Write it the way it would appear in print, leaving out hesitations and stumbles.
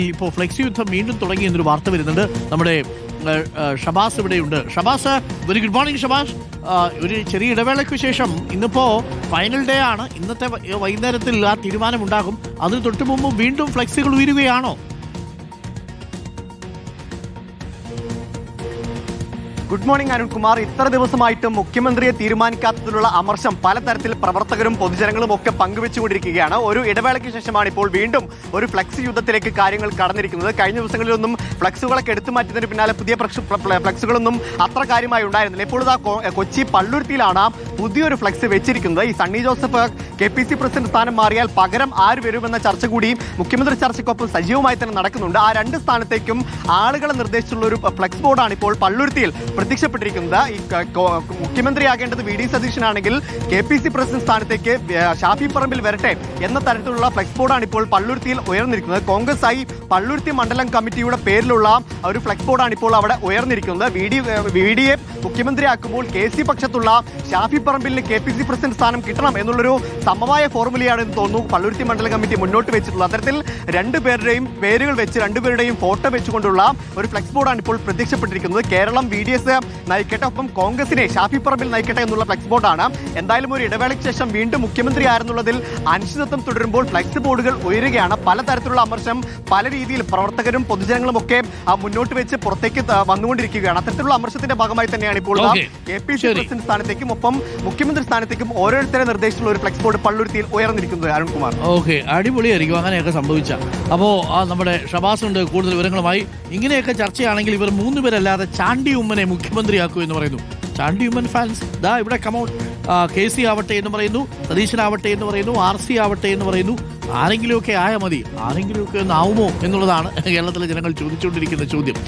ഇപ്പോൾ ഫ്ലെക്സി യുദ്ധം വീണ്ടും തുടങ്ങി എന്നൊരു വാർത്ത വരുന്നുണ്ട്. നമ്മുടെ ഷബാസ് ഇവിടെയുണ്ട്. Shabaz, very good morning Shabaz. ഒരു ചെറിയ ഇടവേളയ്ക്ക് ശേഷം ഇന്നിപ്പോ ഫൈനൽ ഡേ ആണ്. ഇന്നത്തെ വൈകുന്നേരത്തിൽ ആ തീരുമാനമുണ്ടാകും. അതിന് തൊട്ടു മുമ്പ് വീണ്ടും ഫ്ലെക്സുകൾ ഉയരുകയാണോ? Good morning Arunkumar. ഇത്ര ദിവസമായിട്ടും മുഖ്യമന്ത്രിയെ തീരുമാനിക്കാത്തതിലുള്ള അമർഷം പലതരത്തിൽ പ്രവർത്തകരും പൊതുജനങ്ങളും ഒക്കെ പങ്കുവെച്ചുകൊണ്ടിരിക്കുകയാണ്. ഒരു ഇടവേളയ്ക്ക് ശേഷമാണ് ഇപ്പോൾ വീണ്ടും ഒരു ഫ്ലെക്സ് യുദ്ധത്തിലേക്ക് കാര്യങ്ങൾ കടന്നിരിക്കുന്നത്. കഴിഞ്ഞ ദിവസങ്ങളിലൊന്നും ഫ്ലെക്സുകളൊക്കെ എടുത്തു മാറ്റുന്നതിന് പിന്നാലെ പുതിയ ഫ്ലെക്സുകളൊന്നും അത്ര കാര്യമായി ഉണ്ടായിരുന്നില്ല. ഇപ്പോൾ ഇതാ കൊച്ചി പള്ളുരുത്തിയിലാണ് പുതിയൊരു ഫ്ലെക്സ് വെച്ചിരിക്കുന്നത്. ഈ സണ്ണി ജോസഫ് KPC പ്രസിഡന്റ് സ്ഥാനം മാറിയാൽ പകരം ആര് വരുമെന്ന ചർച്ച കൂടി മുഖ്യമന്ത്രി ചർച്ചയ്ക്കൊപ്പം സജീവമായി തന്നെ നടക്കുന്നുണ്ട്. ആ രണ്ട് സ്ഥാനത്തേക്കും ആളുകളെ നിർദ്ദേശിച്ചുള്ള ഒരു ഫ്ലെക്സ് ബോർഡാണ് ഇപ്പോൾ പള്ളുരുത്തിയിൽ പ്രത്യക്ഷപ്പെട്ടിരിക്കുന്നത്. ഈ മുഖ്യമന്ത്രിയാകേണ്ടത് VD സതീശനാണെങ്കിൽ KPC പ്രസിഡന്റ് സ്ഥാനത്തേക്ക് ഷാഫി പറമ്പിൽ വരട്ടെ എന്ന തരത്തിലുള്ള ഫ്ലെക്സ് ബോർഡാണ് ഇപ്പോൾ പള്ളുരുത്തിയിൽ ഉയർന്നിരിക്കുന്നത്. കോൺഗ്രസ് ആയി പള്ളുരുത്തി മണ്ഡലം കമ്മിറ്റിയുടെ പേരിലുള്ള ഒരു ഫ്ലെക്സ് ബോർഡാണ് ഇപ്പോൾ അവിടെ ഉയർന്നിരിക്കുന്നത്. VD യെ മുഖ്യമന്ത്രിയാക്കുമ്പോൾ KC പക്ഷത്തുള്ള ഷാഫി പറമ്പിലിന് KPC പ്രസിഡന്റ് സ്ഥാനം കിട്ടണം എന്നുള്ളൊരു സമവായ ഫോർമുലയാണെന്ന് തോന്നുന്നു പള്ളുരുത്തി മണ്ഡലം കമ്മിറ്റി മുന്നോട്ട് വെച്ചിട്ടുള്ളത്. അത്തരത്തിൽ രണ്ടുപേരുടെയും പേരുകൾ വെച്ച് രണ്ടുപേരുടെയും ഫോട്ടോ വെച്ചുകൊണ്ടുള്ള ഒരു ഫ്ലെക്സ് ബോർഡാണ് ഇപ്പോൾ പ്രത്യക്ഷപ്പെട്ടിരിക്കുന്നത്. കേരളം VDS നയിക്കട്ടെ, ഒപ്പം കോൺഗ്രസിനെ ഷാഫി പറമ്പിൽ നയിക്കട്ടെ എന്നുള്ള ഫ്ലെക്സ് ബോർഡാണ്. എന്തായാലും ഒരു ഇടവേളയ്ക്ക് ശേഷം വീണ്ടും മുഖ്യമന്ത്രി ആയിരുന്നുള്ളതിൽ അനിശ്ചിതത്വം തുടരുമ്പോൾ ഫ്ലെക്സ് ബോർഡുകൾ ഉയരുകയാണ്. പലതരത്തിലുള്ള അമർഷം പല രീതിയിൽ പ്രവർത്തകരും പൊതുജനങ്ങളും ഒക്കെ മുന്നോട്ട് വെച്ച് പുറത്തേക്ക് വന്നുകൊണ്ടിരിക്കുകയാണ്. അത്തരത്തിലുള്ള അമർഷത്തിന്റെ ഭാഗമായി തന്നെയാണ് ഇപ്പോൾ KPC പ്രസിഡന്റ് സ്ഥാനത്തേക്കും ഒപ്പം മുഖ്യമന്ത്രി സ്ഥാനത്തേക്കും ഓരോരുത്തരെ നിർദ്ദേശിച്ചുള്ള ഒരു ഫ്ലെക്സ് ബോർഡ് പള്ളുരുത്തിയിൽ ഉയർന്നിരിക്കുന്നത്. അരുൺകുമാർ, ഓക്കെ, അടിപൊളിയായിരിക്കും അങ്ങനെയൊക്കെ സംഭവിച്ച. അപ്പോൾ നമ്മുടെ ഷബാസ് ഉണ്ട് കൂടുതൽ വിവരങ്ങളുമായി. ഇങ്ങനെയൊക്കെ ചർച്ചയാണെങ്കിൽ ഇവർ മൂന്നുപേരല്ലാതെ ചാണ്ടി ഉമ്മനെ മുഖ്യമന്ത്രിയാക്കൂ എന്ന് പറയുന്നു. ചാണ്ടി ഉമ്മൻ ഫാൻസ് ദാ ഇവിടെ കമൗൺ. KC ആവട്ടെ എന്ന് പറയുന്നു, സതീശനാവട്ടെ എന്ന് പറയുന്നു, RC ആവട്ടെ എന്ന് പറയുന്നു. ആരെങ്കിലുമൊക്കെ ആയാൽ മതി. ആരെങ്കിലുമൊക്കെ ഒന്ന് ആവുമോ എന്നുള്ളതാണ് കേരളത്തിലെ ജനങ്ങൾ ചോദിച്ചുകൊണ്ടിരിക്കുന്ന ചോദ്യം.